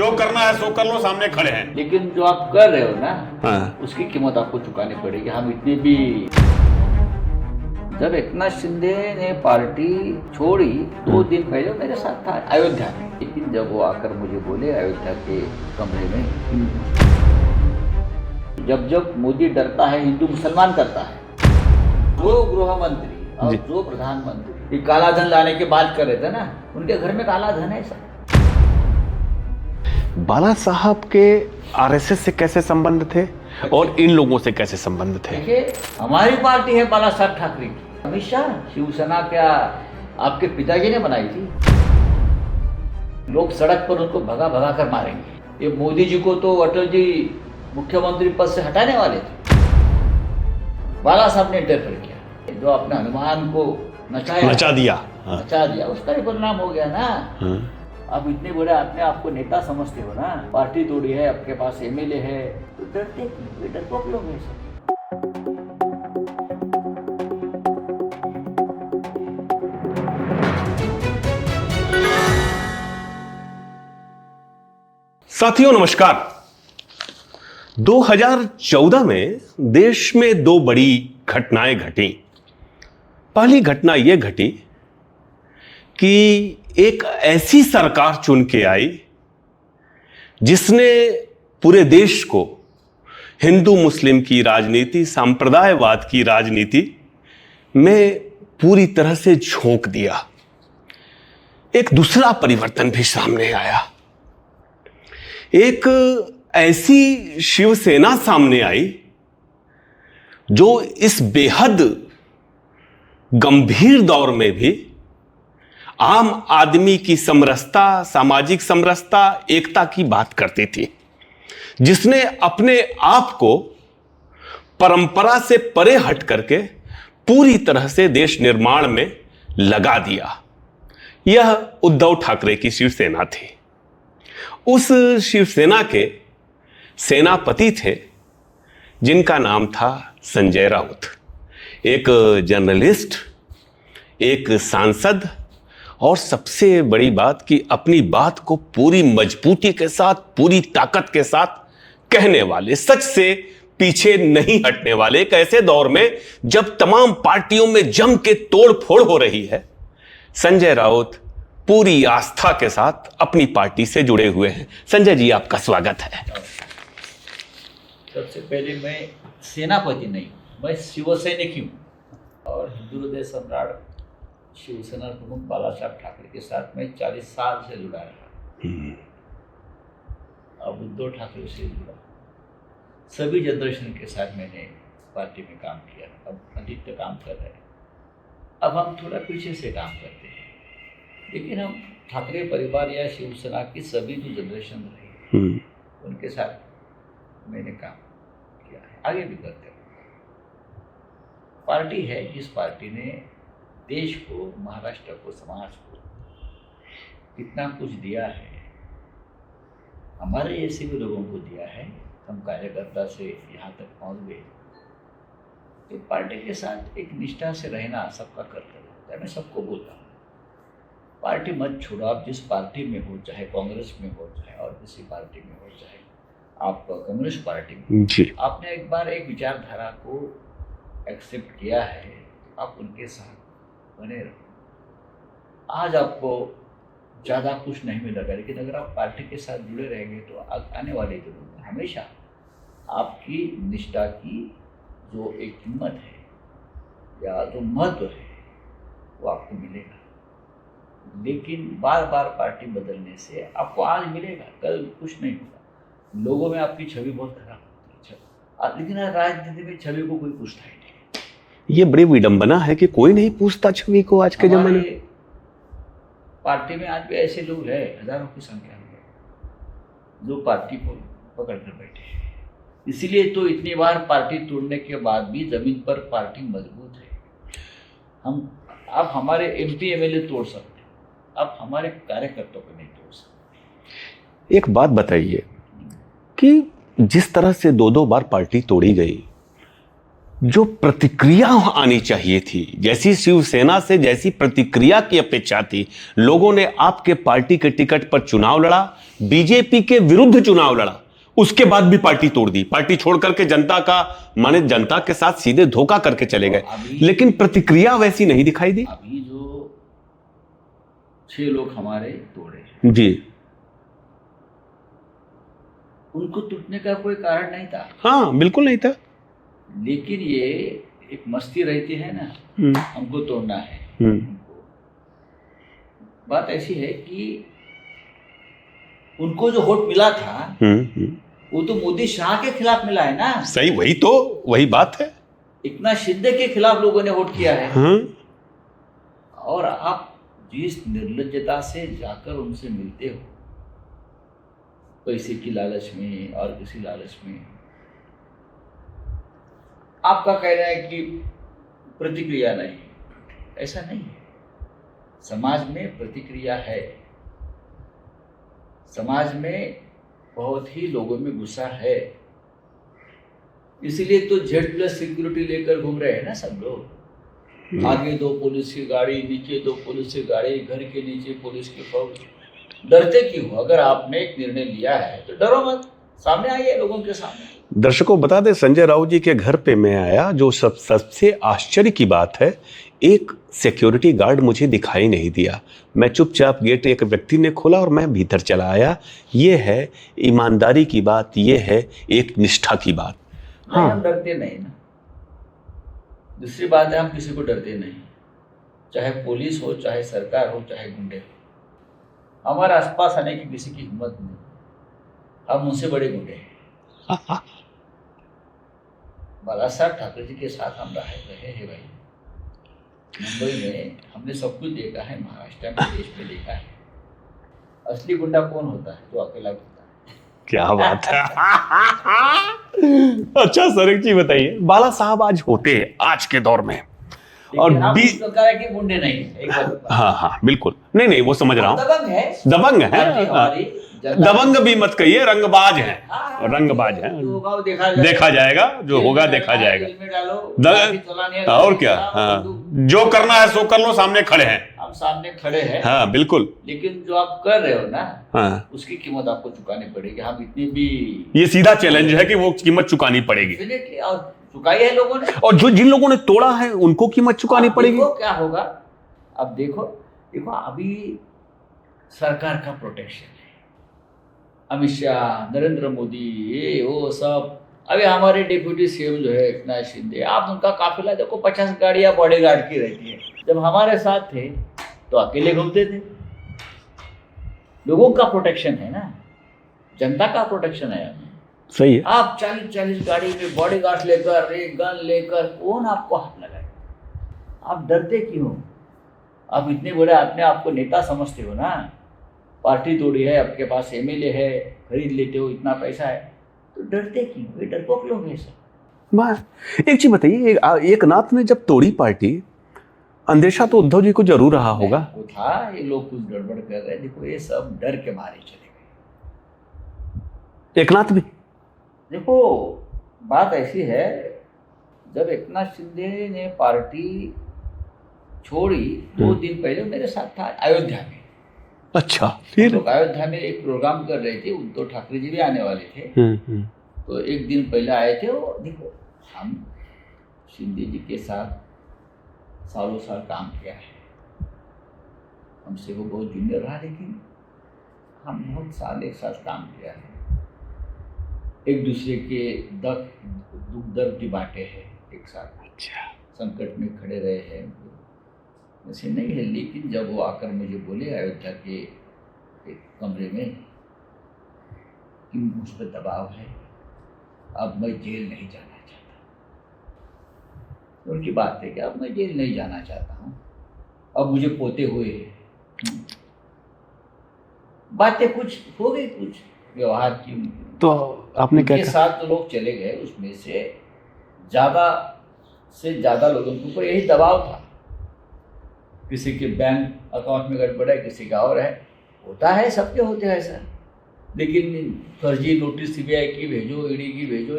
जो करना है सो कर लो, सामने खड़े हैं। लेकिन जो आप कर रहे हो ना, हाँ। उसकी कीमत आपको चुकानी पड़ेगी। हम इतने भी, जब एकनाथ शिंदे ने पार्टी छोड़ी 2 दिन पहले मेरे साथ था अयोध्या में, लेकिन जब वो आकर मुझे बोले अयोध्या के कमरे में, जब मोदी डरता है हिंदू मुसलमान करता है, जो गृह मंत्री और जो प्रधानमंत्री ये काला धन लाने की बात कर रहे थे ना, उनके घर में काला धन है सर। बाला साहब के आरएसएस से कैसे संबंध थे और इन लोगों से कैसे संबंध थे? देखिए, हमारी पार्टी है बाला साहब ठाकरे की। अमित शाह शिवसेना क्या आपके पिताजी ने बनाई थी? लोग सड़क पर उनको भगा भगा कर मारेंगे। ये मोदी जी को तो अटल जी मुख्यमंत्री पद से हटाने वाले थे, बाला साहब ने इंटरफेयर किया। जो अपने हनुमान को नचा दिया, उसका ही परिणाम हो गया ना। आप इतने बड़े अपने आपको नेता समझते हो ना, पार्टी तोड़ी है, आपके पास एमएलए है, तो डरते क्यों? डरपोक लोग हैं सब। साथियों नमस्कार। 2014 में देश में 2 बड़ी घटनाएं घटी। पहली घटना यह घटी कि एक ऐसी सरकार चुन के आई जिसने पूरे देश को हिंदू मुस्लिम की राजनीति, सांप्रदायवाद की राजनीति में पूरी तरह से झोंक दिया। एक दूसरा परिवर्तन भी सामने आया। एक ऐसी शिवसेना सामने आई जो इस बेहद गंभीर दौर में भी आम आदमी की समरसता, सामाजिक समरसता, एकता की बात करती थी, जिसने अपने आप को परंपरा से परे हट करके पूरी तरह से देश निर्माण में लगा दिया। यह उद्धव ठाकरे की शिवसेना थी। उस शिवसेना के सेनापति थे जिनका नाम था संजय राउत। एक जर्नलिस्ट, एक सांसद, और सबसे बड़ी बात कि अपनी बात को पूरी मजबूती के साथ, पूरी ताकत के साथ कहने वाले, सच से पीछे नहीं हटने वाले। एक ऐसे दौर में जब तमाम पार्टियों में जम के तोड़ फोड़ हो रही है, संजय राउत पूरी आस्था के साथ अपनी पार्टी से जुड़े हुए हैं। संजय जी, आपका स्वागत है। सबसे पहले मैं सेनापति नहीं, मैं शिवसैनिक हूँ और हिंदू हृदय सम्राट शिवसेना प्रमुख बाला साहब ठाकरे के साथ मैं 40 साल से जुड़ा रहा। अब उद्धव ठाकरे से जुड़ा, सभी जनरेशन के साथ मैंने पार्टी में काम किया। अब अधिकतर काम कर रहे हैं। अब हम थोड़ा पीछे से काम करते हैं, लेकिन हम ठाकरे परिवार या शिवसेना की सभी जो जनरेशन रही उनके साथ मैंने काम किया है, आगे भी करते हैं। पार्टी है जिस पार्टी ने देश को, महाराष्ट्र को, समाज को इतना कुछ दिया है, हमारे ऐसे भी लोगों को दिया है। हम कार्यकर्ता से यहाँ तक पहुँच गए। तो पार्टी के साथ एक निष्ठा से रहना सबका कर्तव्य होता है। मैं सबको बोलता हूँ, पार्टी मत छोड़ो। आप जिस पार्टी में हो, चाहे कांग्रेस में हो, चाहे और किसी पार्टी में हो, चाहे आप कम्युनिस्ट पार्टी में जी, आपने एक बार एक विचारधारा को एक्सेप्ट किया है, आप उनके साथ बने रहो। आज आपको ज़्यादा कुछ नहीं मिलेगा, लेकिन अगर आप पार्टी के साथ जुड़े रहेंगे तो आने वाले दिनों में हमेशा आपकी निष्ठा की जो एक कीमत है या जो महत्व है वो आपको मिलेगा। लेकिन बार बार पार्टी बदलने से आपको आज मिलेगा, कल कुछ नहीं होगा। लोगों में आपकी छवि बहुत खराब होती है, लेकिन राजनीति में छवि को कोई पूछता ही नहीं। ये बड़ी विडंबना है कि कोई नहीं पूछता छवि को आज के जमाने में। पार्टी में आज भी ऐसे लोग हैं, हजारों की संख्या में, जो पार्टी को पकड़ कर बैठे हैं। इसीलिए तो इतनी बार पार्टी तोड़ने के बाद भी जमीन पर पार्टी मजबूत है। आप हमारे एमपी एमएलए तोड़ सकते हैं, आप हमारे कार्यकर्ताओं को नहीं तोड़ सकते। एक बात बताइए कि जिस तरह से 2-2 बार पार्टी तोड़ी गई, जो प्रतिक्रिया आनी चाहिए थी, जैसी शिवसेना से जैसी प्रतिक्रिया की अपेक्षा थी, लोगों ने आपके पार्टी के टिकट पर चुनाव लड़ा, बीजेपी के विरुद्ध चुनाव लड़ा, उसके बाद भी पार्टी तोड़ दी, पार्टी छोड़ करके जनता का माने जनता के साथ सीधे धोखा करके चले गए, लेकिन प्रतिक्रिया वैसी नहीं दिखाई दी। अभी जो 6 लोग हमारे तोड़े जी, उनको टूटने का कोई कारण नहीं था। हाँ बिल्कुल नहीं था। लेकिन ये एक मस्ती रहती है ना, हमको तोड़ना है। उनको बात ऐसी है कि उनको जो वोट मिला था वो तो मोदी शाह के खिलाफ मिला है ना। सही, वही तो, वही बात है। एकनाथ शिंदे के खिलाफ लोगों ने वोट किया है। और आप जिस निर्लज्जता से जाकर उनसे मिलते हो, पैसे की लालच में और किसी लालच में, आपका कहना है कि प्रतिक्रिया नहीं, ऐसा नहीं है। समाज में प्रतिक्रिया है, समाज में बहुत ही लोगों में गुस्सा है, इसीलिए तो Z+ सिक्योरिटी लेकर घूम रहे हैं ना सब लोग। आगे 2 पुलिस की गाड़ी, नीचे 2 पुलिस की गाड़ी, घर के नीचे पुलिस की फौज। डरते क्यों? अगर आपने एक निर्णय लिया है तो डरो मत, सामने आइए लोगों के सामने। दर्शकों बता दें, संजय राउत जी के घर पे मैं आया, जो सबसे आश्चर्य की बात है, एक सिक्योरिटी गार्ड मुझे दिखाई नहीं दिया। मैं चुपचाप, गेट एक व्यक्ति ने खोला और मैं भीतर चला आया। ये है ईमानदारी की बात, ये है एक निष्ठा की बात। हाँ, हम डरते नहीं ना। दूसरी बात है, हम किसी को डरते नहीं, चाहे पुलिस हो, चाहे सरकार हो, चाहे गुंडे हो। हमारे आसपास आने की किसी की हिम्मत नहीं, हम उनसे बड़े गुंडे हैं। बाला साहब ठाकरे जी के साथ हम रहे हैं भाई। मुंबई में हमने सब कुछ देखा है, महाराष्ट्र में, देश में देखा है। असली गुंडा कौन होता है? जो अकेला होता है। क्या बात है। अच्छा सर, एक चीज बताइए, बाला साहब आज होते हैं आज के दौर में, और के गुंडे नहीं है। हाँ हाँ बिल्कुल, नहीं वो समझ रहा हूँ, दबंग है, दबंग है। दबंग भी मत कहिए, रंगबाज है, रंगबाज है। देखा जाएगा, जो होगा देखा जाएगा। और क्या, हाँ, जो करना है सो कर लो, सामने खड़े हैं, हम सामने खड़े हैं। हाँ बिल्कुल। लेकिन जो आप कर रहे हो ना, हाँ, उसकी कीमत आपको चुकानी पड़ेगी। हम इतनी भी, ये सीधा चैलेंज है कि वो कीमत चुकानी पड़ेगी, और चुकाई है लोगों ने। और जो जिन लोगों ने तोड़ा है उनको कीमत चुकानी पड़ेगी। क्या होगा अब देखो अभी सरकार का प्रोटेक्शन है, अमित शाह, नरेंद्र मोदी, ये वो सब। अभी हमारे डिप्यूटी सीएम जो है एकनाथ शिंदे, आप उनका काफिला देखो, 50 गाड़ियां बॉडीगार्ड की रहती है। जब हमारे साथ थे तो अकेले घूमते थे। लोगों का प्रोटेक्शन है ना, जनता का प्रोटेक्शन है हमें। सही है। आप 40 गाड़ी में बॉडीगार्ड लेकर, एक गन लेकर, कौन आपको हाथ लगाए? आप डरते क्यों? आप इतने बड़े अपने आपको नेता समझते हो ना, पार्टी तोड़ी है, आपके पास एमएलए है, खरीद लेते हो, इतना पैसा है, तो डरते क्यों? ये डरपोक लोग हैं सब। एक चीज बताइए, एकनाथ ने जब तोड़ी पार्टी, अंदेशा तो उद्धव जी को जरूर रहा होगा। वो था, ये लोग कुछ गड़बड़ कर रहे हैं। देखो, ये सब डर के मारे चले गए। एकनाथ भी देखो, बात ऐसी है, जब एकनाथ शिंदे ने पार्टी छोड़ी, 2 दिन पहले मेरे साथ था अयोध्या में। अच्छा, फिर लोग अयोध्या में एक प्रोग्राम कर रहे थे, उद्धव ठाकरे जी भी आने वाले थे। तो एक दिन पहले आए थे वो। देखो, हम शिंदे जी के साथ सालों साल काम किया है, हमसे वो बहुत जूनियर रहा, लेकिन हम बहुत साल एक साथ काम किया है। एक दूसरे के दुख दर्द की बातें हैं एक साथ। अच्छा, संकट में खड़े रहे हैं, वैसे नहीं है। लेकिन जब वो आकर मुझे बोले अयोध्या के एक कमरे में कि मुझ पर दबाव है, अब मैं जेल नहीं जाना चाहता। उनकी बात है कि अब मैं जेल नहीं जाना चाहता हूँ, अब मुझे पोते हुए हैं। बातें कुछ हो गई, कुछ व्यवहार की। तो आपने क्या कहा? साथ तो लोग चले गए, उसमें से ज़्यादा लोगों के ऊपर यही दबाव था। किसी के बैंक अकाउंट में गड़बड़ है, किसी का और है, होता है, सबके होते हैं ऐसा। लेकिन फर्जी नोटिस सीबीआई की भेजो, ईडी की भेजो,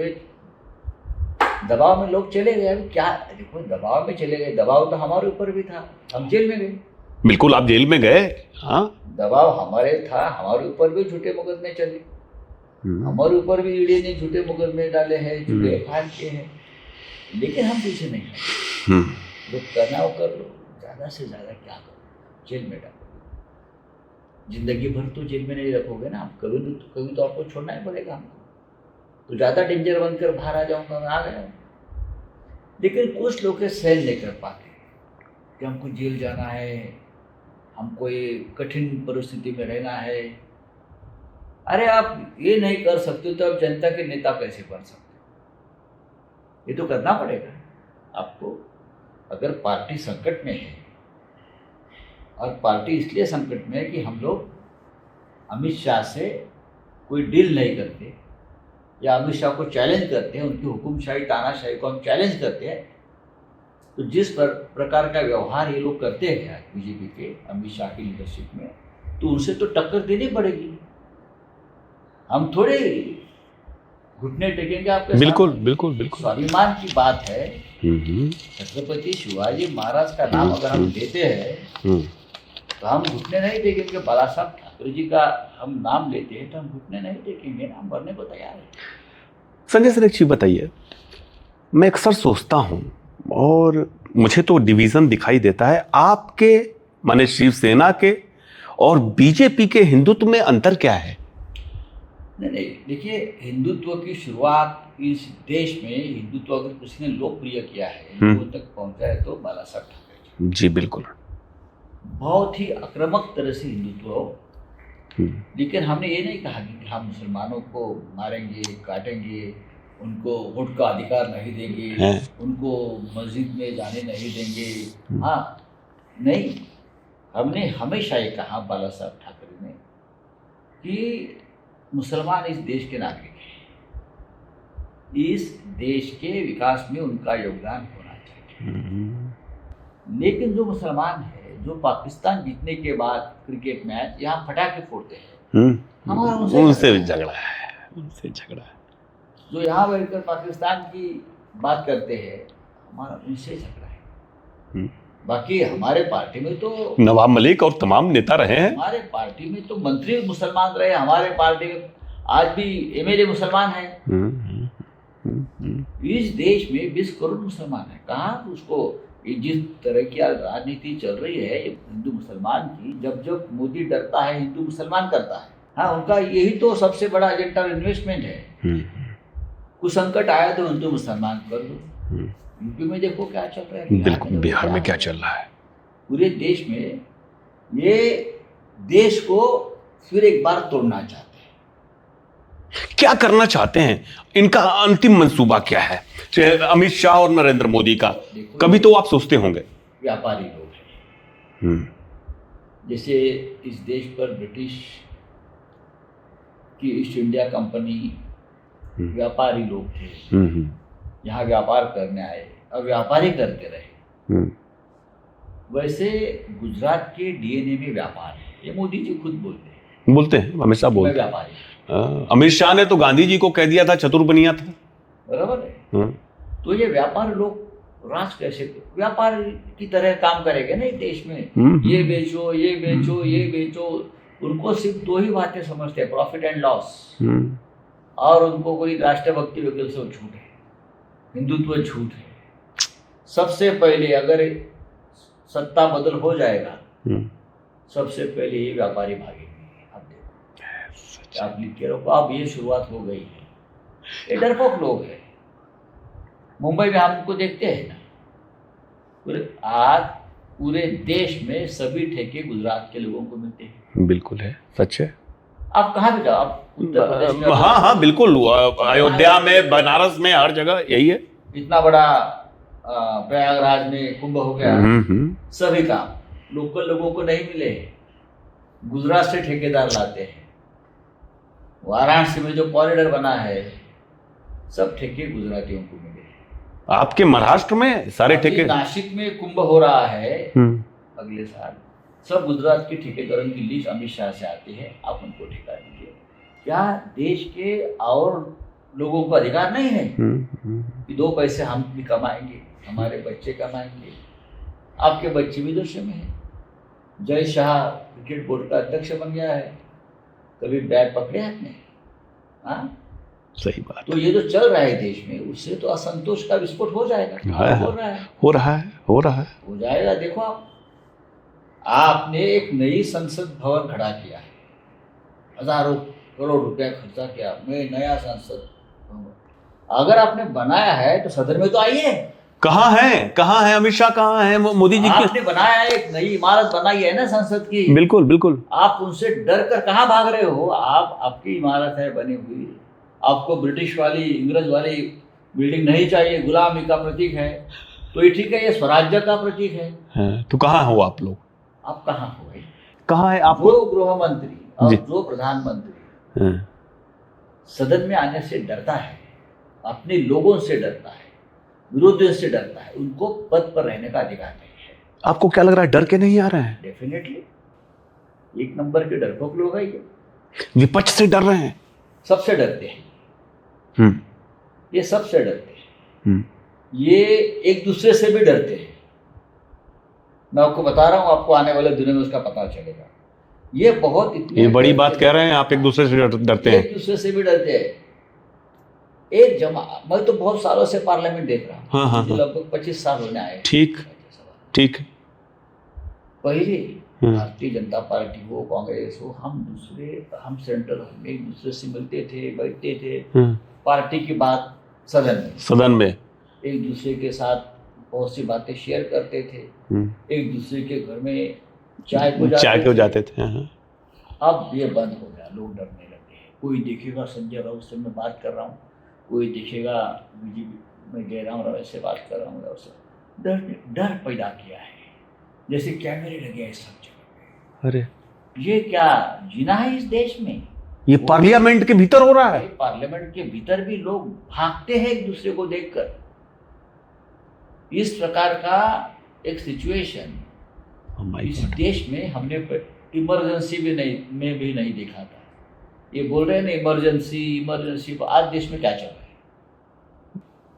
दबाव में लोग चले गए। अभी क्या देखो, दबाव में चले गए, दबाव तो हमारे ऊपर भी था, हम जेल में गए। बिल्कुल, आप जेल में गए। हाँ, दबाव हमारे था, हमारे ऊपर भी झूठे मुकदमे चले, हमारे ऊपर भी ईडी ने झूठे मुकदमे डाले हैं, झूठे एफआईआर किए हैं, लेकिन हम पीछे नहीं हटे। जो करना है वो कर लो, ज़्यादा से ज़्यादा क्या करो, जेल में डालो। जिंदगी भर तो जेल में नहीं रखोगे ना, कभी तो आपको छोड़ना ही पड़ेगा हमको। तो ज़्यादा डेंजर बनकर बाहर आ जाऊँगा, मैं आ गया। लेकिन कुछ लोग सहन नहीं कर पाते कि हमको जेल जाना है, हमको ये कठिन परिस्थिति में रहना है। अरे आप ये नहीं कर सकते तो आप जनता के नेता कैसे बन सकते? ये तो करना पड़ेगा आपको। अगर पार्टी संकट में है, और पार्टी इसलिए संकट में है कि हम लोग अमित शाह से कोई डील नहीं करते, या अमित शाह को चैलेंज करते हैं, उनकी हुकुमशाही तानाशाही को हम चैलेंज करते हैं, तो जिस प्रकार का व्यवहार ये लोग करते हैं आज बीजेपी के अमित शाह की लीडरशिप में, तो उनसे तो टक्कर देनी पड़ेगी। हम थोड़े घुटने टेकेंगे आपके बिल्कुल साथ। बिल्कुल बिल्कुल। स्वाभिमान की बात है। छत्रपति शिवाजी महाराज का नाम अगर हम लेते हैं तो हम घुटने नहीं टेकेंगे। बाला साहब ठाकरे जी का हम नाम लेते हैं तो हम घुटने नहीं टेकेंगे ना, हम मरने को तैयार हैं। संजय सर, एक चीज बताइए, मैं अक्सर सोचता हूं और मुझे तो डिवीजन दिखाई देता है आपके माने शिवसेना के और बीजेपी के हिंदुत्व में अंतर क्या है? नहीं, देखिए, हिंदुत्व की शुरुआत इस देश में, हिंदुत्व अगर किसी ने लोकप्रिय किया है, हिंदुओं तक पहुंचा है तो बाला साहब ठाकरे जी। बिल्कुल, बहुत ही आक्रामक तरह से हिंदुत्व। लेकिन हमने ये नहीं कहा कि हम मुसलमानों को मारेंगे, काटेंगे, उनको वोट का अधिकार नहीं देंगे, उनको मस्जिद में जाने नहीं देंगे। हाँ, नहीं, हमने हमेशा ये कहा बाला साहब ठाकरे ने कि मुसलमान इस देश के नागरिक हैं, इस देश के विकास में उनका योगदान होना चाहिए। लेकिन जो मुसलमान है, जो पाकिस्तान जीतने के बाद क्रिकेट मैच यहाँ पटाखे फोड़ते हैं, हमारा उनसे झगड़ा है, उनसे झगड़ा है। जो यहाँ बैठकर पाकिस्तान की बात करते हैं, हमारा उनसे झगड़ा है। बाकी हमारे पार्टी में तो नवाब मलिक और तमाम नेता रहे हैं, हमारे पार्टी में तो मंत्री मुसलमान रहे, हमारे पार्टी में आज भी एमएलए मुसलमान हैं। इस देश में 20 करोड़ मुसलमान हैं। कहाँ उसको जिस तरह की राजनीति चल रही है हिंदू मुसलमान की, जब जब मोदी डरता है हिंदू मुसलमान करता है। हाँ, उनका यही तो सबसे बड़ा एजेंडा और इन्वेस्टमेंट है। कुछ संकट आया तो हिंदू मुसलमान कर दो। यूपी में देखो क्या चल रहा है, बिल्कुल, बिहार में क्या चल रहा है, पूरे देश में। ये देश को फिर एक बार तोड़ना चाहते हैं। क्या करना चाहते हैं? इनका अंतिम मंसूबा क्या है? चाहे अमित शाह और नरेंद्र मोदी का, कभी तो आप सोचते होंगे। व्यापारी लोग हैं। जैसे इस देश पर ब्रिटिश की ईस्ट इंडिया कंपनी, व्यापारी लोग थे, यहाँ व्यापार करने आए और व्यापारी करते रहे। वैसे गुजरात के डीएनए में व्यापार है, ये मोदी जी खुद बोलते हैं हमेशा बोलते हैं व्यापारी। अमित शाह ने तो गांधी जी को कह दिया था चतुर बनिया था, बराबर है। तो ये व्यापार लोग राज कैसे व्यापार की तरह काम करेंगे ना देश में? ये बेचो, ये बेचो, ये बेचो। उनको सिर्फ दो ही बातें समझते हैं, प्रॉफिट एंड लॉस। और उनको कोई राष्ट्रभक्ति वगैरह सब झूठ है, हिंदुत्व झूठ है। सबसे पहले अगर सत्ता बदल हो जाएगा, सबसे पहले ये व्यापारी भागेंगे। आप देखो, आप लिख के रखो, अब ये शुरुआत हो गई है। ये डरपोक लोग हैं। मुंबई में हम उनको देखते हैं ना, आज पूरे देश में सभी ठेके गुजरात के लोगों को मिलते हैं। बिल्कुल है, सच है। आप कहाँ भी जाओ, आप उत्तर प्रदेश में, हाँ, बिल्कुल, अयोध्या में, बनारस में, हर जगह यही है। इतना बड़ा प्रयागराज में कुंभ हो गया, सभी काम लोकल लोगों को नहीं मिले, गुजरात से ठेकेदार लाते हैं। वाराणसी में जो कॉरिडोर बना है, सब ठेके गुजरातियों को मिले। आपके महाराष्ट्र में सारे ठेके, नासिक में कुंभ हो रहा है अगले साल, सब गुजरात के ठेकेदारों की लिस्ट अमित शाह से आती है। आप उनको ठेका दीजिए। क्या देश के और लोगों को अधिकार नहीं है हम्म। कि 2 पैसे हम भी कमाएंगे, हमारे बच्चे कमाएंगे। आपके बच्चे विदेशों में है। जय शाह क्रिकेट बोर्ड का अध्यक्ष बन गया है, कभी बैट पकड़े आपने? हाँ, सही बात तो ये जो चल रहा है देश में, उससे तो असंतोष का विस्फोट हो जाएगा। है। हो रहा है, हो रहा है, हो रहा है। हो जाएगा। देखो आपने एक नई संसद भवन खड़ा किया है, हजारों करोड़ रुपया खर्चा किया, मैं नया संसद भवन। अगर आपने बनाया है तो सदन में तो आइए। कहाँ है अमित शाह, कहाँ है मोदी जी की? आपने बनाया है, एक नई इमारत बनाई है ना संसद की। बिल्कुल बिल्कुल। आप उनसे डर कर कहाँ भाग रहे हो? आपकी इमारत है बनी हुई, आपको ब्रिटिश वाली, इंग्रज वाली बिल्डिंग नहीं चाहिए, गुलामी का प्रतीक है, तो ये ठीक है, ये स्वराज्य का प्रतीक है। हाँ, तो कहाँ हो आप लोग? आप कहाँ हो भाई? कहाँ है आप? जो गृह मंत्री और जी। जो प्रधानमंत्री हाँ, सदन में आने से डरता है, अपने लोगों से डरता है, विरोधियों से डरता है, उनको पद पर रहने का अधिकार नहीं है। आपको क्या लग रहा है, डर के नहीं आ रहे हैं? डेफिनेटली 1 नंबर के डरपोक लोग हैं ये। विपक्ष से डर रहे हैं। सबसे डरते हैं हम्म ये, सबसे डरते हैं हम्म। ये, एक दूसरे से भी डरते हैं। मैं आपको बता रहा हूँ, आपको आने वाले दिनों में उसका पता चलेगा। ये बहुत इतने ये बड़ी बात कह रहे हैं आप, एक दूसरे से डरते हैं। एक दूसरे से भी डरते हैं। मैं तो बहुत सालों से पार्लियामेंट देख रहा हूँ। हाँ, हाँ, मुझे हाँ। लगभग 25 साल होने आए। ठीक ठीक। पहले हम्म। भारतीय जनता पार्टी हो, कांग्रेस हो, हम सेंटर में एक दूसरे से मिलते थे, बैठते थे, पार्टी की बात सदन में एक दूसरे के साथ बहुत सी बातें शेयर करते थे, एक दूसरे के घर में चाय को जाते थे। हाँ। अब ये बंद हो गया, लोग डरने लगे हैं। कोई देखेगा संजय राउत से मैं बात कर रहा हूँ, कोई देखेगा बीजेपी में जयराम रमेश से बात कर रहा हूँ, डर पैदा किया है, जैसे कैमरे लगे हैं सब जगह। अरे ये क्या जीना है इस देश में? ये पार्लियामेंट के भीतर हो रहा है। पार्लियामेंट के भीतर भी लोग भागते हैं एक दूसरे को देखकर। इस प्रकार का एक सिचुएशन इस देश में हमने इमरजेंसी में भी नहीं देखा था। ये बोल रहे हैं ना इमरजेंसी, आज देश में क्या चल रहा है?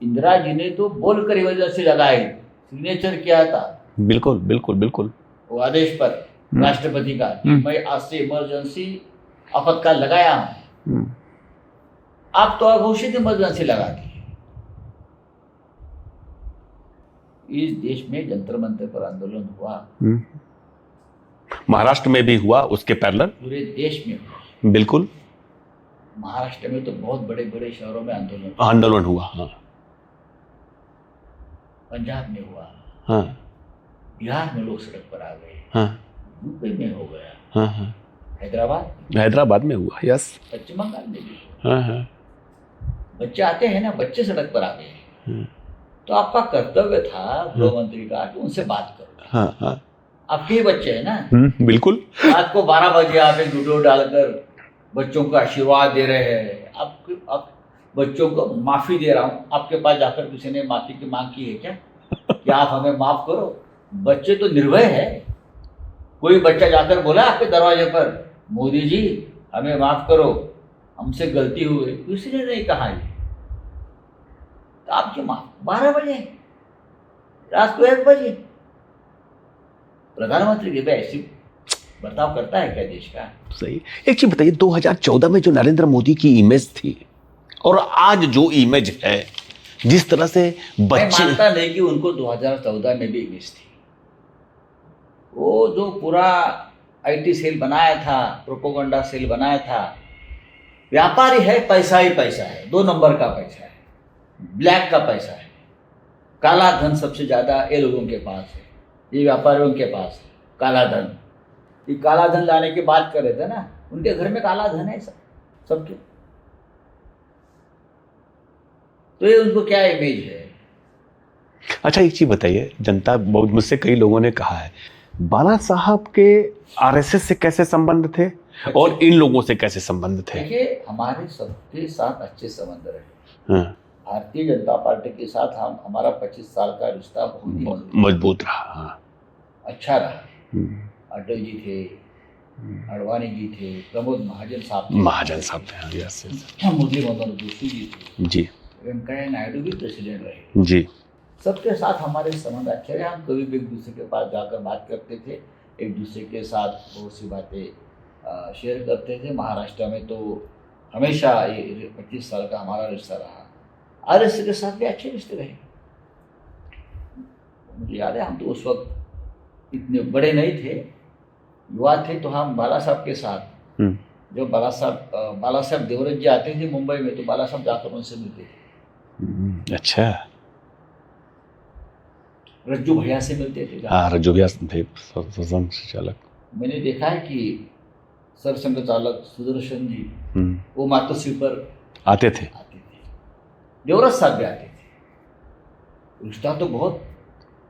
इंदिरा जी ने तो बोलकर इमरजेंसी लगाई, सिग्नेचर किया था। बिल्कुल बिल्कुल बिल्कुल। वो आदेश पर राष्ट्रपति का कि मैं आज से इमरजेंसी आपातकाल लगाया हूं। आप तो अघोषित इमरजेंसी लगा दी। इस देश में जंतर मंतर पर आंदोलन हुआ, महाराष्ट्र में भी हुआ, उसके पैरेलल पूरे देश में हुआ। बिल्कुल। महाराष्ट्र में तो बहुत बड़े बड़े शहरों में आंदोलन हुआ। हाँ। पंजाब में हुआ। हाँ। बिहार में लोग सड़क पर आ गए। हाँ। यूपी में हो गया। हाँ हाँ। हैदराबाद में हुआ। यस। पश्चिम बंगाल में भी हुआ। हाँ हाँ। बच्चे आते हैं ना, बच्चे सड़क पर आ गए। तो आपका कर्तव्य था गृह मंत्री का कि उनसे बात करो। हाँ हाँ। आपके ही बच्चे हैं ना। बिल्कुल। रात को 12 बजे आप एक वीडियो डालकर बच्चों को आशीर्वाद दे रहे हैं। आप बच्चों को माफी दे रहा हूँ, आपके पास जाकर किसी ने माफी की मांग की है क्या कि आप हमें माफ करो? बच्चे तो निर्भय है। कोई बच्चा जाकर बोला आपके दरवाजे पर, मोदी जी हमें माफ करो, हमसे गलती हो गई? किसी ने नहीं कहा। ये तो आपके माफ 12 बजे, रात को 1 बजे प्रधानमंत्री के ऐसी बर्ताव करता है क्या देश का? सही। एक चीज बताइए, 2014 में जो नरेंद्र मोदी की इमेज थी और आज जो इमेज है, जिस तरह से बच्चे, मैं मानता नहीं कि उनको 2014 में भी इमेज थी। वो जो पूरा आईटी सेल बनाया था, प्रोपोगंडा सेल बनाया था, व्यापारी है, पैसा ही पैसा है, 2 नंबर का पैसा है, ब्लैक का पैसा है, काला धन सबसे ज्यादा ये लोगों के पास है, ये व्यापारियों के पास है काला धन। ये काला धन लाने की बात कर रहे थे ना, उनके घर में काला धन है सबके। तो ये उनको क्या इमेज है? अच्छा एक चीज बताइए, जनता बहुत, मुझसे कई लोगों ने कहा है, बाला साहब के आरएसएस से कैसे संबंध थे और इन लोगों से कैसे संबंध थे? देखिए, हमारे सबके साथ अच्छे संबंध रहे। भारतीय जनता पार्टी के साथ हमारा 25 साल का रिश्ता बहुत ही मजबूत रहा। अच्छा रहा। अटल जी थे, अडवाणी जी थे, प्रमोद महाजन साहब थे, महाजन साहब थे, हाँ, यस यस। मुरली मनोहर जोशी जी थे, जी वेंकैया नायडू भी प्रेसिडेंट रहे। जी। सबके साथ हमारे संबंध अच्छे रहे। हम कभी भी एक दूसरे के पास जाकर बात करते थे, एक दूसरे के साथ बहुत सी बातें शेयर करते थे। महाराष्ट्र में तो हमेशा ये 25 साल का हमारा रिश्ता रहा। आरएसएस के साथ भी अच्छे रिश्ते रहे। मुझे याद है, हम तो उस वक्त इतने बड़े नहीं थे, युवा थे, तो हम बाला साहब के साथ, जब बाला साहब देवरत जी आते थे मुंबई में, तो बाला साहब जाकर उनसे मिलते थे। अच्छा। रज्जू भैया से मिलते थे। हाँ, रज्जू भैया थे संचालक। मैंने देखा है कि सरसंघ चालक सुदर्शन जी, वो मातोश्री पर आते थे। देवरत साहब भी आते थे। रिश्ता तो बहुत,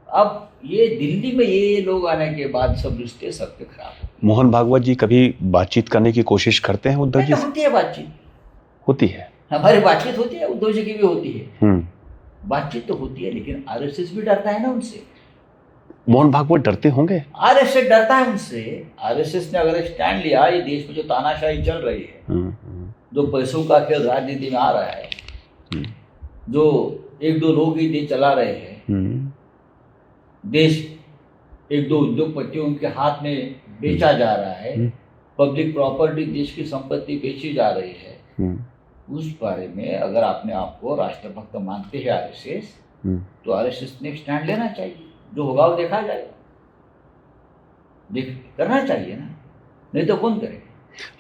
अब ये दिल्ली में ये लोग आने के बाद सब रिश्ते सबके खराब हो गए। मोहन भागवत जी कभी बातचीत करने की कोशिश करते हैं उद्धव जी से? होती है बातचीत, होती है, हमारी बातचीत होती है, उद्धव जी की भी होती है। बातचीत तो होती है, लेकिन आरएसएस भी डरता है ना उनसे। मोहन भागवत डरते होंगे? आरएसएस डरता है उनसे। आरएसएस ने अगर स्टैंड लिया, ये देश में जो तानाशाही चल रही है, जो पैसों का खेल राजनीति में आ रहा है, जो एक दो लोग ही देश चला रहे हैं, देश एक दो उद्योगपतियों के हाथ में बेचा जा रहा है, पब्लिक प्रॉपर्टी, देश की संपत्ति बेची जा रही है, उस बारे में अगर आपने आपको राष्ट्रभक्त मानते हैं आरएसएस, तो आरएसएस ने स्टैंड लेना चाहिए। जो होगा वो देखा जाएगा, करना चाहिए ना, नहीं तो कौन करे।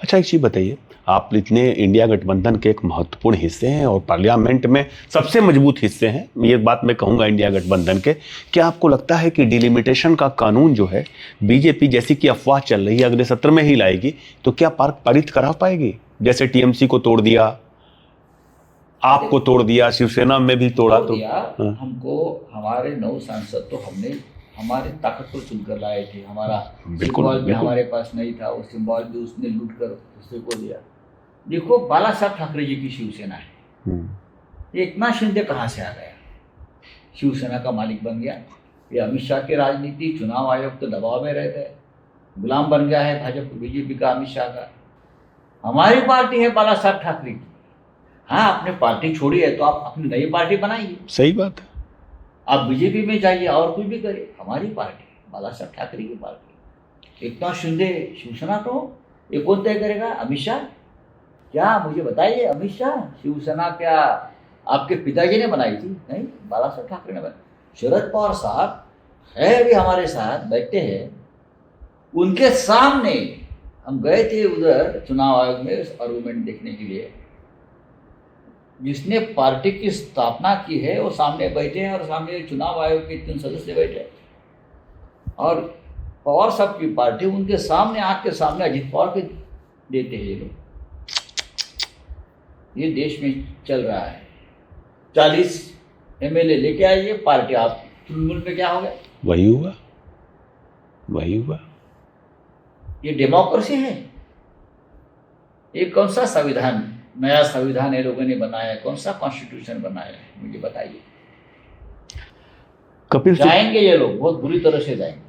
अच्छा, एक चीज बताइए, आप इतने इंडिया गठबंधन के एक महत्वपूर्ण हिस्से हैं और पार्लियामेंट में सबसे मजबूत हिस्से हैं, ये बात मैं कहूंगा इंडिया गठबंधन के। क्या आपको लगता है कि डिलिमिटेशन का कानून जो है बीजेपी, जैसी कि अफवाह चल रही है, अगले सत्र में ही लाएगी, तो क्या पारित करा पाएगी? जैसे टीएमसी को तोड़ दिया, आपको तोड़ दिया, शिवसेना में भी तोड़ा तो हमको हमारे 9 सांसद तो हमने हमारे ताकत को चुनकर लाए थे। हमारा सिंबल भी हमारे पास नहीं था, वो सिंबल भी उसने लूट कर दूसरे को दिया। देखो, बाला साहब ठाकरे जी की शिवसेना है, एकनाथ शिंदे कहाँ से आ गया? शिवसेना का मालिक बन गया। ये अमित शाह की राजनीति, चुनाव आयोग के दबाव में रह गए, गुलाम बन गया है भाजपा बीजेपी का, अमित शाह का। हमारी पार्टी है बाला साहब ठाकरे की। हाँ, आपने पार्टी छोड़ी है तो आप अपनी नई पार्टी बनाइए। सही बात है, आप बीजेपी में जाइए और कुछ भी करिए, हमारी पार्टी बाला साहब ठाकरे की पार्टी। एकनाथ शिंदे शिवसेना तो ये कौन तय करेगा? अमित शाह? क्या मुझे बताइए, अमित शाह शिवसेना क्या आपके पिताजी ने बनाई थी? नहीं, बाला साहब ठाकरे ने बनाई। शरद पवार साहब है अभी हमारे साथ बैठते हैं, उनके सामने हम गए थे उधर चुनाव आयोग में आर्गूमेंट देखने के लिए। जिसने पार्टी की स्थापना की है वो सामने बैठे हैं, और सामने चुनाव आयोग के 3 सदस्य बैठे हैं, और पवार साहब की पार्टी उनके सामने, आँख के सामने अजित पवार के देते हैं ये लोग। ये देश में चल रहा है। 40 एमएलए लेके आइए पार्टी, आप तृणमूल में क्या हो गया? वही हुआ, वही हुआ। ये डेमोक्रेसी है? ये कौन सा संविधान, नया संविधान ये लोगों ने बनाया? कौन सा कॉन्स्टिट्यूशन बनाया है, मुझे बताइए। कपिल जाएंगे ये लोग, बहुत बुरी तरह से जाएंगे।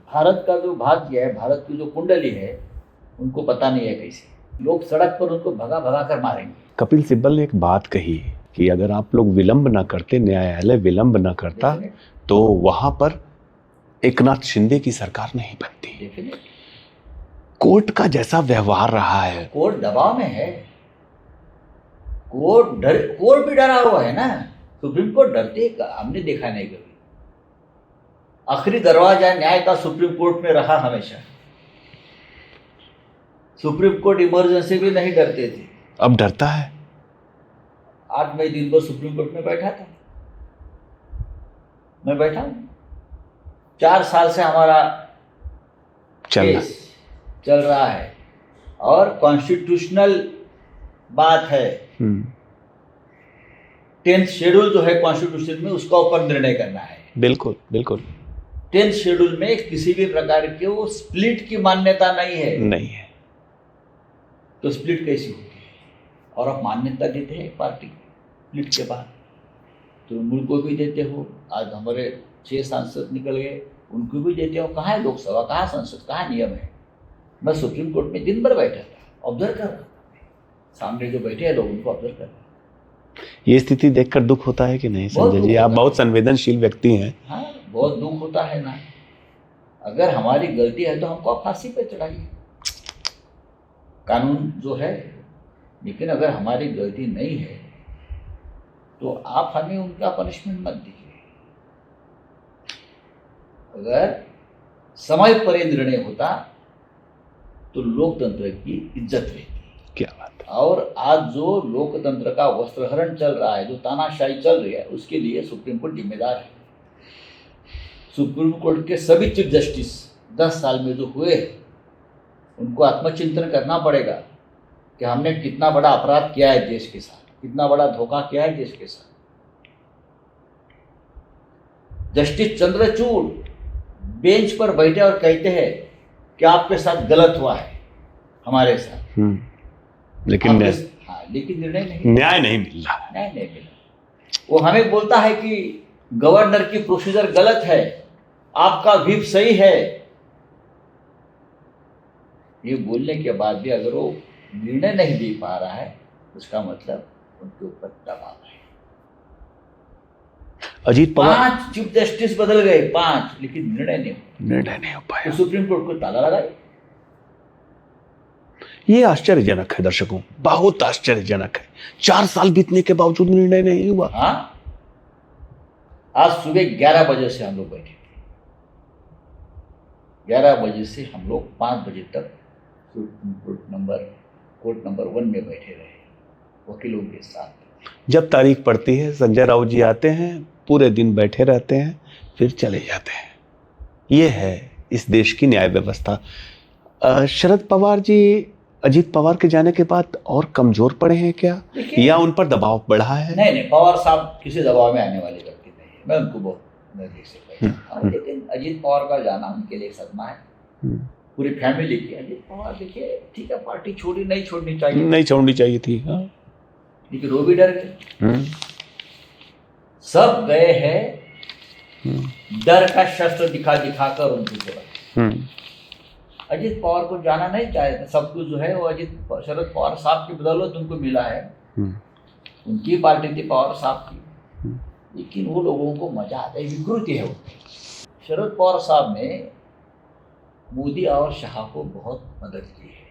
भारत का जो भाग्य है, भारत की जो कुंडली है, उनको पता नहीं है कैसे। लोग सड़क पर उनको भगा भगा कर मारेंगे। कपिल सिब्बल ने एक बात कही कि अगर आप लोग विलंब ना करते, न्यायालय विलंब ना करता, तो वहां पर एकनाथ शिंदे की सरकार नहीं बनती। कोर्ट का जैसा व्यवहार रहा है, कोर्ट दबाव में है, कोर्ट भी डरा हुआ है ना। सुप्रीम कोर्ट डरते है, हमने देखा नहीं कभी। आखिरी दरवाजा न्याय का सुप्रीम कोर्ट में रहा हमेशा। सुप्रीम कोर्ट इमरजेंसी भी नहीं डरते थे, अब डरता है। 8 मई दिन पर सुप्रीम कोर्ट में बैठा था, मैं बैठा हूं। 4 साल से हमारा केस चल रहा है, और कॉन्स्टिट्यूशनल बात है। 10th शेड्यूल जो है कॉन्स्टिट्यूशन में, उसका ऊपर निर्णय करना है। बिल्कुल बिल्कुल। 10th शेड्यूल में किसी भी प्रकार के वो स्प्लिट की मान्यता नहीं है। नहीं है तो स्प्लिट कैसी होती है? और आप मान्यता देते हैं पार्टी स्प्लिट के बाद, तृणमूल को भी देते हो। आज हमारे 6 सांसद निकल गए, उनको भी देते हो। कहाँ है लोकसभा, कहाँ संसद, कहाँ नियम है? मैं सुप्रीम कोर्ट में दिन भर बैठा था, ऑब्जर्व कर रहा था, सामने जो बैठे हैं लोग उनको ऑब्जर्व कर रहा था। ये स्थिति देखकर दुख होता है कि नहीं बहुत संजय दुख जी? आप होता बहुत है। संवेदनशील व्यक्ति हैं। हाँ, बहुत दुख होता है ना। अगर हमारी गलती है तो हमको आप फांसी पे चढ़ाइए, कानून जो है। लेकिन अगर हमारी गलती नहीं है तो आप हमें उनका पनिशमेंट मत दीजिए। अगर समय पर ये निर्णय होता तो लोकतंत्र की इज्जत रहती। क्या बात है। और आज जो लोकतंत्र का वस्त्रहरण चल रहा है, जो तानाशाही चल रही है, उसके लिए सुप्रीम कोर्ट जिम्मेदार है। सुप्रीम कोर्ट के सभी चीफ जस्टिस 10 साल में जो हुए हैं, उनको आत्मचिंतन करना पड़ेगा कि हमने कितना बड़ा अपराध किया है देश के साथ, कितना बड़ा धोखा किया है देश के साथ। जस्टिस चंद्रचूड़ बेंच पर बैठे और कहते हैं कि आपके साथ गलत हुआ है, हमारे साथ। लेकिन हाँ, लेकिन न्याय नहीं मिल रहा है। न्याय नहीं मिला। वो हमें बोलता है कि गवर्नर की प्रोसीजर गलत है, आपका व्हिप सही है। ये बोलने के बाद भी अगर वो निर्णय नहीं दे पा रहा है, उसका मतलब उनके ऊपर दबाव है। अजीत पवार 5 चीफ जस्टिस बदल गए, 5, लेकिन निर्णय नहीं हो पाया। तो सुप्रीम कोर्ट को ताला लगाए। ये आश्चर्यजनक है दर्शकों, बहुत आश्चर्यजनक है। 4 साल बीतने के बावजूद निर्णय नहीं हुआ। हाँ, आज सुबह 11 बजे से हम लोग बैठे थे। 11 बजे से हम लोग 5 बजे तक कोर्ट नंबर 1 में बैठे रहे वकीलों के साथ। जब तारीख पड़ती है, संजय राउत जी आते हैं, पूरे दिन बैठे रहते हैं, फिर चले जाते हैं। ये है इस देश की न्याय व्यवस्था। शरद पवार जी अजीत पवार के जाने के बाद और कमजोर पड़े हैं क्या, या उन पर दबाव बढ़ा है? नहीं, पवार साहब किसी दबाव में आने वाले व्यक्ति नहीं है। मैं उनको बहुत नजदीक से पहचानता हूं, लेकिन अजीत पवार का जाना उनके लिए सदमा है, पूरी फैमिली की। अजीत पवार देखिए, ठीक है, पार्टी नहीं छोड़नी चाहिए थी, हाँ। लेकिन वो भी डर गए। सब गए हैं डर का शस्त्र दिखा कर उनको छोड़ा। अजीत पवार को जाना नहीं चाहते। सब कुछ जो है वो शरद पवार साहब की बदौलत उनको मिला है। उनकी पार्टी थी पवार साहब की, लेकिन वो लोगों को मजा आता है, विकृति है उनकी। शरद पवार साहब ने मोदी और शाह को बहुत मदद की है।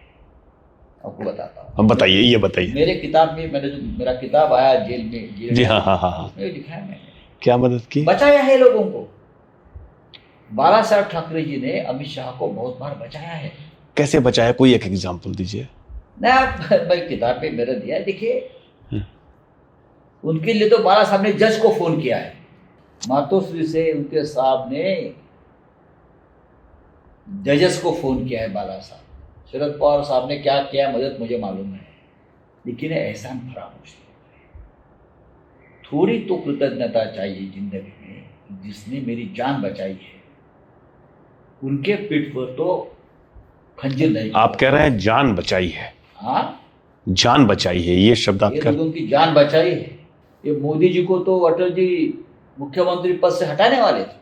आपको बताता हूँ। हम बताइए, ये बताइए। मेरे किताब में मेरा किताब आया जेल में जी हाँ, उसमें लिखा है मैंने क्या मदद की, बचाया है लोगों को। बाला साहब ठाकरे जी ने अमित शाह को बहुत बार बचाया है। कैसे बचाया, कोई एक एग्जांपल दीजिए ना। मैं किताब पे मेरा दिया, देखिए उनके लिए तो बाला साहब ने जज को फोन किया है, मातोश्री से उनके साहब ने जजेस को फोन किया है बाला साहब। शरद पवार साहब ने क्या किया मदद मुझे मालूम है, लेकिन एहसान फरामोश है। थोड़ी तो कृतज्ञता चाहिए जिंदगी में। जिसने मेरी जान बचाई है उनके पीठ पर तो खंजर नहीं। आप कह रहे हैं जान बचाई है? हाँ, जान बचाई है, ये शब्द आप कह। लोगों की जान बचाई है। ये मोदी जी को तो अटल जी मुख्यमंत्री पद से हटाने वाले थे,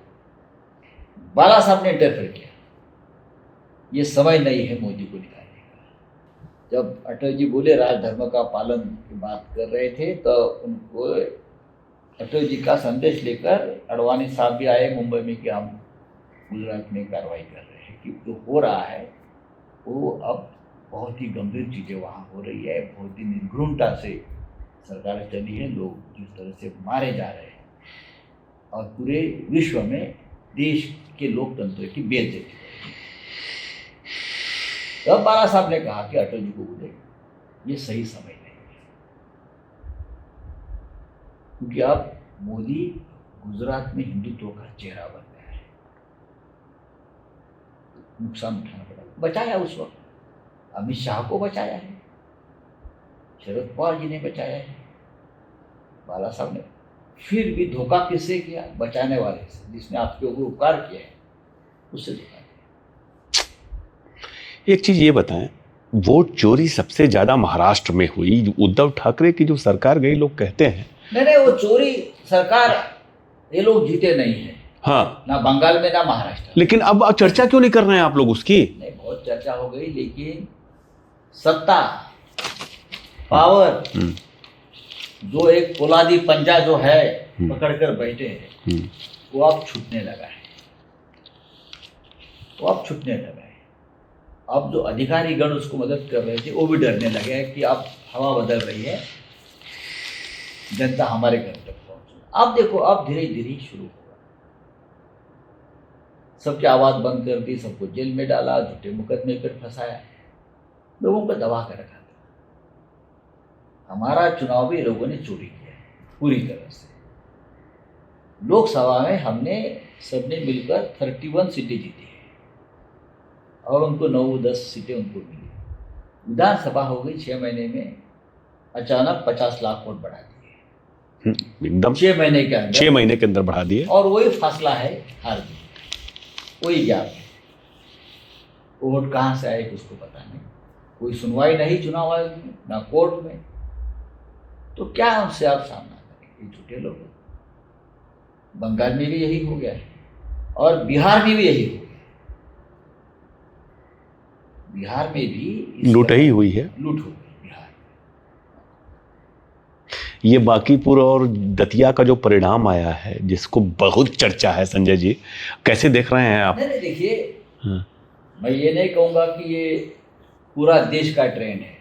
बाला साहब ने इंटरफेयर किया। ये समय नहीं है मोदी को निकालने का। जब अटल जी बोले राजधर्म का पालन की बात कर रहे थे, तो उनको अटल जी का संदेश लेकर अडवाणी साहब भी आए मुंबई में कि हम गुजरात में कार्रवाई कर रहे हैं, कि जो हो रहा है वो अब बहुत ही गंभीर चीज़ें वहाँ हो रही है। बहुत ही निर्घृणता से सरकारें चली है, लोग जिस तरह से मारे जा रहे हैं और पूरे विश्व में देश के लोकतंत्र की बेइज्जती। तब बाला साहब ने कहा कि अटल जी को बोले ये सही समय नहीं है, क्योंकि अब मोदी गुजरात में हिंदुत्व का चेहरा बन गया है, नुकसान उठाना पड़ा। बचाया उस वक्त, अमित शाह को बचाया है, शरद पवार जी ने बचाया है, बाला साहब ने। फिर भी धोखा किससे किया? बचाने वाले से, जिसने आपके ऊपर उपकार किया है उससे धोखा। एक चीज ये बताएं, वोट चोरी सबसे ज्यादा महाराष्ट्र में हुई। उद्धव ठाकरे की जो सरकार गई, लोग कहते हैं नहीं, वो चोरी सरकार, ये लोग जीते नहीं है। हाँ, ना बंगाल में ना महाराष्ट्र में। लेकिन अब चर्चा क्यों नहीं कर रहे हैं आप लोग उसकी? नहीं, बहुत चर्चा हो गई, लेकिन सत्ता, पावर, जो एक पोलादी पंजा जो है पकड़ कर बैठे हैं, वो अब छूटने लगा है। अब जो अधिकारी गण उसको मदद कर रहे थे वो भी डरने लगे हैं कि अब हवा बदल रही है, जनता हमारे घर तक पहुंचे। अब देखो, अब धीरे धीरे शुरू होगा। सबकी आवाज बंद कर दी, सबको जेल में डाला, झूठे मुकदमे पर फंसाया, लोगों को दबा कर रखा था। हमारा चुनाव भी लोगों ने चोरी किया है पूरी तरह से। लोकसभा में हमने सबने मिलकर 31 सीटें जीती है और उनको 9-10 सीटें उनको मिली। विधानसभा हो गई 6 महीने में, अचानक 50 लाख वोट बढ़ा दिए एकदम 6 महीने के अंदर। 6 महीने के अंदर बढ़ा दिए। और वही फासला है हार जीत, वही गैप है। वो वोट कहाँ से आए उसको पता नहीं, कोई सुनवाई नहीं चुनाव आयोग में, ना कोर्ट में। तो क्या उनसे आप सामना करें? ये झूठे लोग। बंगाल में भी यही हो गया है और बिहार में भी यही हो गया। बिहार में भी लूट ही हुई है, लूट हो गई बिहार। ये बांकीपुर और दतिया का जो परिणाम आया है, जिसको बहुत चर्चा है, संजय जी कैसे देख रहे हैं आप? नहीं, देखिए, मैं ये नहीं कहूँगा कि ये पूरा देश का ट्रेंड है,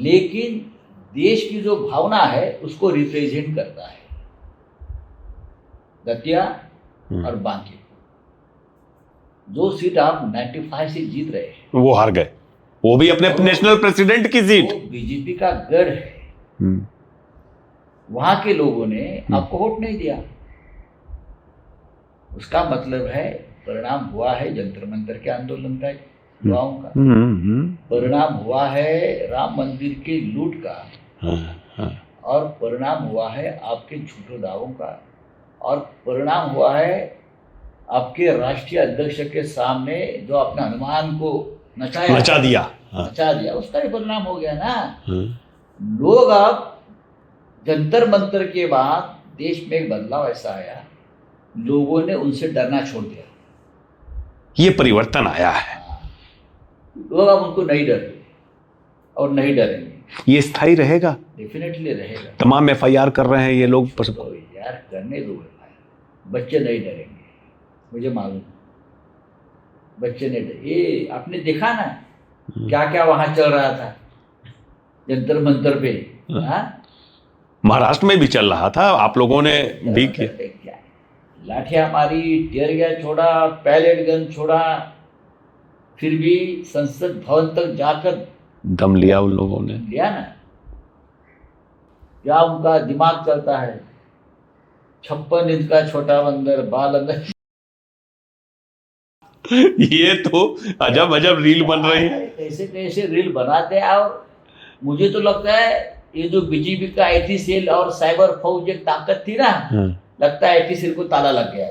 लेकिन देश की जो भावना है उसको रिप्रेजेंट करता है। दतिया और बांकीपुर, जो सीट आप 95 से जीत रहे हैं, वो हार गए, वो भी अपने नेशनल प्रेसिडेंट की सीट। बीजेपी का गढ़ है। वहां के लोगों ने आपको वोट नहीं दिया। उसका मतलब है परिणाम हुआ है जंतर मंतर के आंदोलन का, युवाओं का। परिणाम हुआ है राम मंदिर के लूट का, और परिणाम हुआ है आपके झूठे दावों का, और परिणाम हुआ है आपके राष्ट्रीय अध्यक्ष के सामने जो अपने हनुमान को नचा दिया, उसका भी परिणाम हो गया ना। लोग अब जंतर मंतर के बाद देश में एक बदलाव ऐसा आया, लोगों ने उनसे डरना छोड़ दिया। ये परिवर्तन आया है। लोग अब उनको नहीं डरते और नहीं डरेंगे। ये स्थायी रहेगा? डेफिनेटली रहेगा। तमाम FIR कर रहे हैं ये लोग। तो यार करने दो, बच्चे नहीं डरेंगे, मुझे मालूम। बच्चे नहीं डरे। ये आपने देखा ना क्या क्या वहां चल रहा था जंतर मंतर पे। महाराष्ट्र में भी चल रहा था, आप लोगों ने भी किया। लाठियां मारी, टियर गैस छोड़ा, पैलेट गन छोड़ा, फिर भी संसद भवन तक जाकर दम लिया उन लोगों ने। लिया ना। क्या उनका दिमाग चलता है। 56 इंच का छोटा बंदर, बाल अंदर। ये तो अजब अजब रील बन रही है। कैसे कैसे रील बनाते हैं। और मुझे तो लगता है ये जो बीजेपी का IT सेल और साइबर फौज एक ताकत थी ना, लगता है IT सेल को ताला लग गया,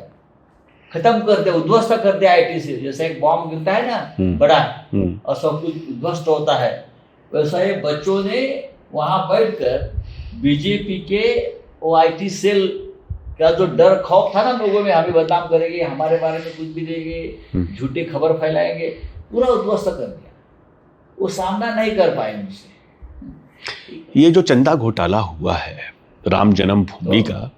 खत्म कर दिया, उद्ध्वस्त कर दिया IT सेल। जैसे एक बॉम्ब गिरता है ना बड़ा और सब कुछ उद्ध्वस्त होता है, वैसा ये बच्चों ने वहां बैठकर बीजेपी के वो IT सेल का जो डर खौफ था ना लोगों में, हमें बदनाम करेंगे, हमारे बारे में कुछ भी देंगे, झूठी खबर फैलाएंगे, पूरा उद्ध्वस्त कर दिया। वो सामना नहीं कर पाए उनसे। ये जो चंदा घोटाला हुआ है राम जन्मभूमि का,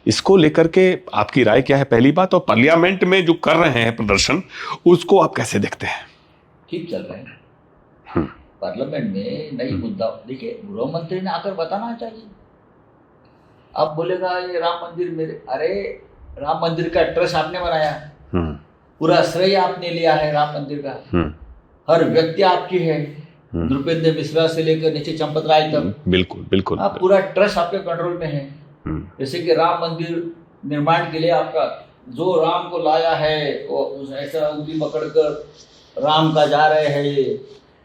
इसको लेकर के आपकी राय क्या है पहली बात, और पार्लियामेंट में जो कर रहे हैं प्रदर्शन उसको आप कैसे देखते हैं? ठीक चल रहे हैं। पार्लियामेंट में नई मुद्दा, देखिए गृह मंत्री ने आकर बताना चाहिए। अब बोलेगा ये राम मंदिर मेरे, अरे राम मंदिर का ट्रस्ट आपने बनाया, पूरा श्रेय आपने लिया है राम मंदिर का, हर व्यक्ति आपकी है, नृपेंद्र मिश्रा से लेकर नीचे चंपत राय तक। बिल्कुल बिल्कुल। आप पूरा ट्रस्ट आपके कंट्रोल में है। जैसे कि राम मंदिर निर्माण के लिए आपका जो राम को लाया है वो ऐसा उंगली पकड़कर राम का जा रहे हैं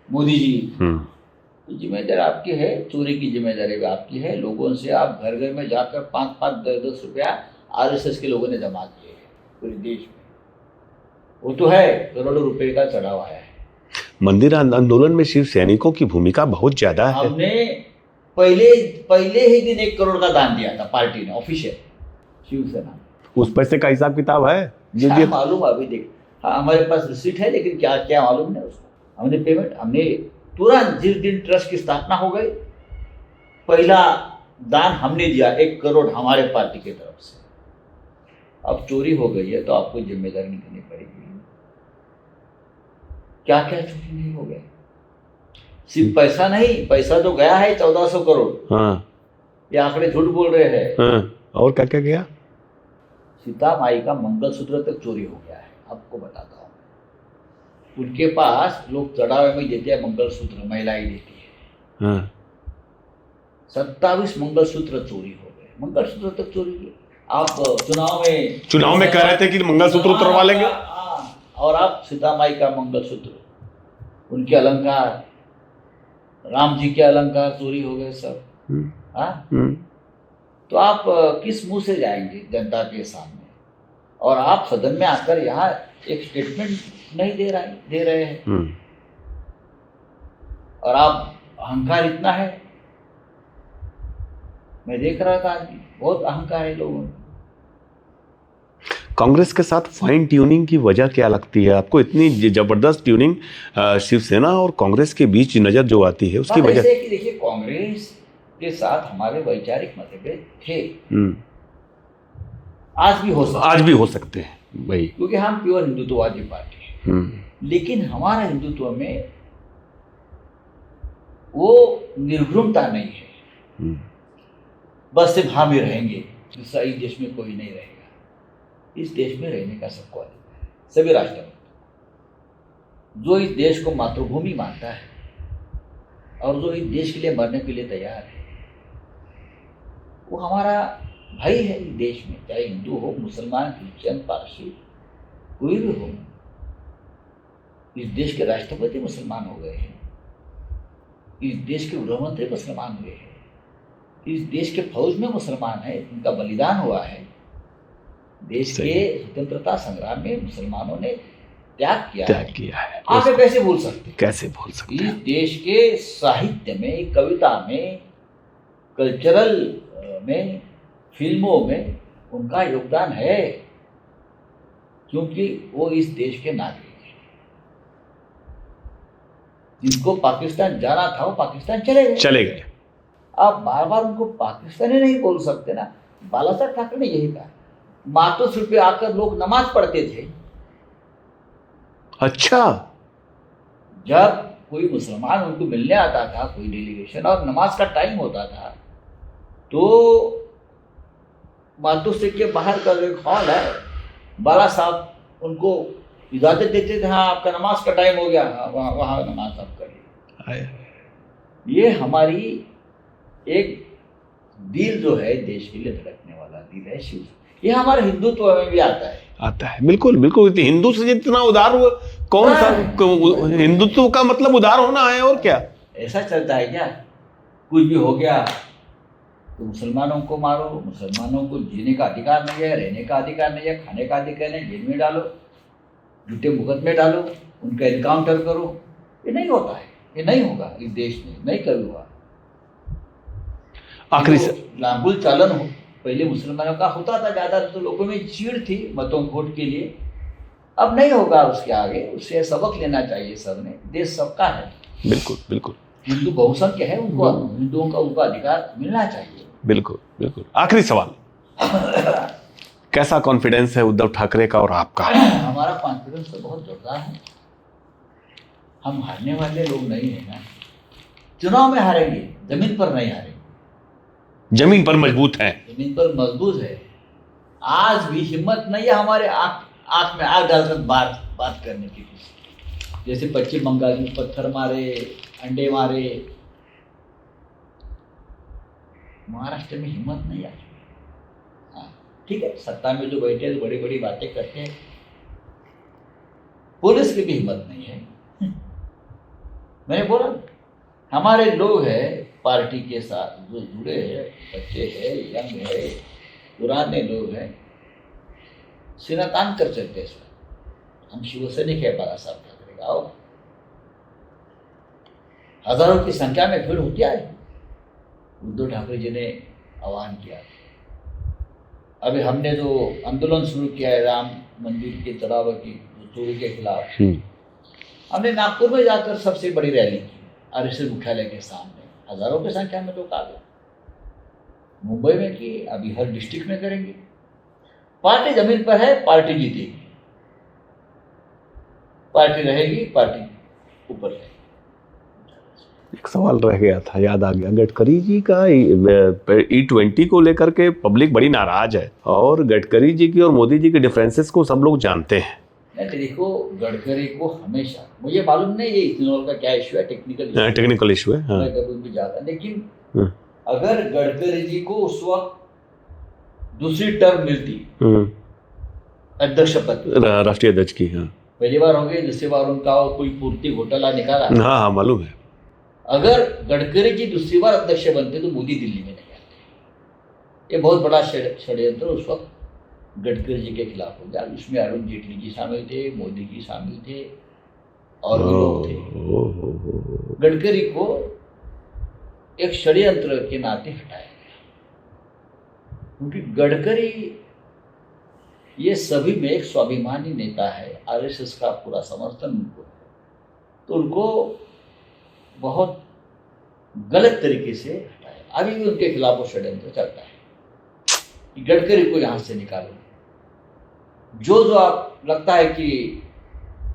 मोदी जी, तो जिम्मेदारी आपकी है। चोरी की जिम्मेदारी भी आपकी है। लोगों से आप घर घर में जाकर 5-5, 10-10 रुपया RSS के लोगों ने जमा किए हैं पूरे देश में, वो तो है, करोड़ों रुपए का चढ़ावा है। मंदिर आंदोलन में शिव सैनिकों की भूमिका बहुत ज्यादा है। हमने पहले ही दिन 1 करोड़ का दान दिया था पार्टी ने, ऑफिशियल शिवसेना। उस पैसे का हिसाब किताब है? क्या मालूम अभी देख। हाँ, हमारे पास रिसीट है, लेकिन क्या क्या मालूम नहीं उसको। हमने पेमेंट हमने तुरंत जिस दिन ट्रस्ट की स्थापना हो गई, पहला दान हमने दिया 1 करोड़ हमारे पार्टी की तरफ से। अब चोरी हो गई है तो आपको जिम्मेदारी निभानी पड़ेगी। क्या क्या चोरी नहीं हो गया। सिर्फ पैसा नहीं, पैसा तो गया है 1400 करोड़। हाँ ये आंकड़े झूठ बोल रहे हैं। हाँ, और क्या क्या गया? सीता माई का मंगलसूत्र तक चोरी हो गया है, आपको बताता हूँ। उनके पास लोग चढ़ावे में देते हैं मंगलसूत्र, महिलाएं देती है। हाँ 27 मंगलसूत्र चोरी हो गए, मंगलसूत्र तक चोरी हुए। आप चुनाव में कह रहे थे कि मंगलसूत्र उतरवा लेंगे। हाँ, और आप सीता माई का मंगलसूत्र, उनके अलंकार, राम जी के अलंकार चोरी हो गए सब। हाँ, तो आप किस मुंह से जाएंगे जनता के सामने? और आप सदन में आकर यहाँ एक स्टेटमेंट नहीं दे रहे हैं। और आप अहंकार इतना है, मैं देख रहा था आज बहुत अहंकार है लोगों में। कांग्रेस के साथ फाइन ट्यूनिंग की वजह क्या लगती है आपको? इतनी जबरदस्त ट्यूनिंग शिवसेना और कांग्रेस के बीच नजर जो आती है, उसकी वजह? ऐसे कि देखिए, कांग्रेस के साथ हमारे वैचारिक मतभेद थे, आज भी हो सकते हैं भाई, क्योंकि हम प्योर हिंदुत्ववादी पार्टी हैं। लेकिन हमारा हिंदुत्व में वो निर्भ्रुमता नहीं है, बस सिर्फ हम ही रहेंगे, दूसरा इस देश में कोई नहीं रहेगा। इस देश में रहने का सबको अधिकार है, सभी राष्ट्र जो इस देश को मातृभूमि मानता है और जो इस देश के लिए मरने के लिए तैयार है, वो हमारा भाई है इस देश में। चाहे हिंदू हो, मुसलमान, क्रिश्चियन, पारसी, कोई भी हो। इस देश के राष्ट्रपति मुसलमान हो गए हैं, इस देश के गृहमंत्री मुसलमान हुए हैं, इस देश के फौज में मुसलमान है, उनका बलिदान हुआ है। देश के स्वतंत्रता संग्राम में मुसलमानों ने त्याग किया है। आप कैसे भूल सकते? इस देश के साहित्य में, कविता में, कल्चरल में, फिल्मों में उनका योगदान है, क्योंकि वो इस देश के नागरिक हैं। जिनको पाकिस्तान जाना था वो पाकिस्तान चले गए। आप बार बार उनको पाकिस्तानी नहीं बोल सकते ना। बाला साहब ठाकरे ने यही कहा, मातोश्री पे आकर लोग नमाज पढ़ते थे। अच्छा, जब कोई मुसलमान उनको मिलने आता था, कोई डेलीगेशन, और नमाज का टाइम होता था, तो मातोश्री के बाहर का एक हॉल है, बाला साहब उनको इजाजत देते थे, हाँ आपका नमाज का टाइम हो गया, वहाँ नमाज आप करिए। ये हमारी एक दिल जो है, देश के लिए धड़कने वाला दिल है शिव। ये हमारे हिंदुत्व में भी आता है। बिल्कुल बिल्कुल। हिंदू से जितना उदार हुआ कौन सा? हिंदुत्व का मतलब उदार होना है, और क्या? ऐसा चलता है क्या? कुछ भी हो गया तो मुसलमानों को मारो, मुसलमानों को जीने का अधिकार नहीं है, रहने का अधिकार नहीं है, खाने का अधिकार नहीं, जेल में डालो, झूठे मुकदमे डालो, उनका एनकाउंटर करो। ये नहीं होता है, ये नहीं होगा इस देश में, नहीं कभी हुआ। आखिरी लांगुल चालन हो, पहले मुसलमानों का होता था ज़्यादा, तो लोगों में चीड़ थी मतों वोट के लिए। अब नहीं होगा उसके आगे, उससे सबक लेना चाहिए सबने। देश सबका है, बिल्कुल बिल्कुल। हिंदू बहुसंख्य है, उनको हिंदुओं का उनका अधिकार मिलना चाहिए। बिल्कुल बिल्कुल। आखिरी सवाल, कैसा कॉन्फिडेंस है उद्धव ठाकरे का और आपका? हमारा कॉन्फिडेंस तो बहुत जोरदार है। हम हारने वाले लोग नहीं है ना। चुनाव में हारेंगे, जमीन पर नहीं हारेंगे। जमीन पर मजबूत है, जमीन पर मजबूत है। आज भी हिम्मत नहीं है हमारे आंख में आग डालकर बात करने की। जैसे पश्चिम बंगाल में पत्थर मारे, अंडे मारे, महाराष्ट्र में हिम्मत नहीं आई। हाँ ठीक है, सत्ता में जो बैठे तो बड़ी बड़ी बातें करते हैं। पुलिस की भी हिम्मत नहीं है। मैंने बोला हमारे लोग हैं पार्टी के साथ जो जुड़े हैं, बच्चे हैं, यंग है, पुराने लोग हैं, सीना तान कर चलते सर। हम शिवसैनिक है, बाला साहब ठाकरे का। आओ, हजारों की संख्या में भीड़ होती आई। उद्धव ठाकरे जी ने आह्वान किया, अभी हमने जो आंदोलन शुरू किया है राम मंदिर के तड़ाव की चोरी के खिलाफ, हमने नागपुर में जाकर सबसे बड़ी रैली की आरएसएस मुख्यालय के सामने, हजारों की संख्या में लोग आ गए। मुंबई में की, अभी हर डिस्ट्रिक्ट में करेंगे। पार्टी जमीन पर है, पार्टी जीतेगी, पार्टी रहेगी, पार्टी ऊपर रहेगी। एक सवाल रह गया था, याद आ गया, गडकरी जी का E20 को लेकर के पब्लिक बड़ी नाराज है और गडकरी जी की और मोदी जी के डिफरेंसेस को सब लोग जानते हैं। नहीं देखो, गडकरी को हमेशा, मुझे मालूम नहीं ये इथेनॉल का क्या इशू है, टेक्निकल इशू है, मैं कभी भी जाता, लेकिन अगर गडकरी जी को उस वक्त दूसरी टर्म मिलती अध्यक्ष पद, राष्ट्रीय अध्यक्ष की, पहली बार हो गई, दूसरी बार उनका कोई पूर्ति घोटाला निकाला, हाँ मालूम है। अगर गडकरी जी दूसरी बार अध्यक्ष बनते तो मोदी दिल्ली में नहीं आते। ये बहुत बड़ा षड्यंत्र उस वक्त गडकरी जी के खिलाफ हो गया। उसमें अरुण जेटली जी शामिल थे, मोदी जी शामिल थे और भी लोग थे। गडकरी को एक षड्यंत्र के नाते हटाया गया, क्योंकि गडकरी ये सभी में एक स्वाभिमानी नेता है, आरएसएस का पूरा समर्थन उनको, तो उनको बहुत गलत तरीके से हटाया। अभी भी उनके खिलाफ वो षड्यंत्र चलता है कि गडकरी को यहाँ से निकालो। जो आप लगता है कि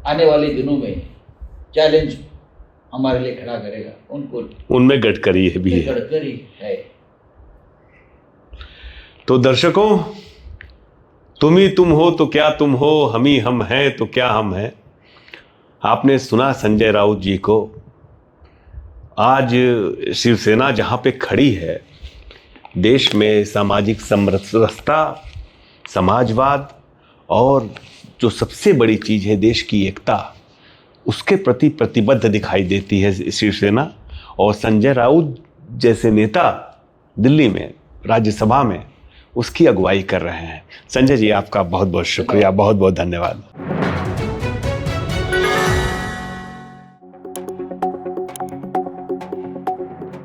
आने वाले दिनों में चैलेंज हमारे लिए खड़ा करेगा, उनको, उनमें गडकरी भी है, गडकरी है। तो दर्शकों, तुम ही तुम हो तो क्या तुम हो, हम ही हम हैं तो क्या हम हैं। आपने सुना संजय राउत जी को। आज शिवसेना जहाँ पे खड़ी है, देश में सामाजिक समरसता, समाजवाद और जो सबसे बड़ी चीज़ है देश की एकता, उसके प्रति प्रतिबद्ध दिखाई देती है शिवसेना। और संजय राउत जैसे नेता दिल्ली में राज्यसभा में उसकी अगुवाई कर रहे हैं। संजय जी, आपका बहुत बहुत शुक्रिया, बहुत बहुत धन्यवाद।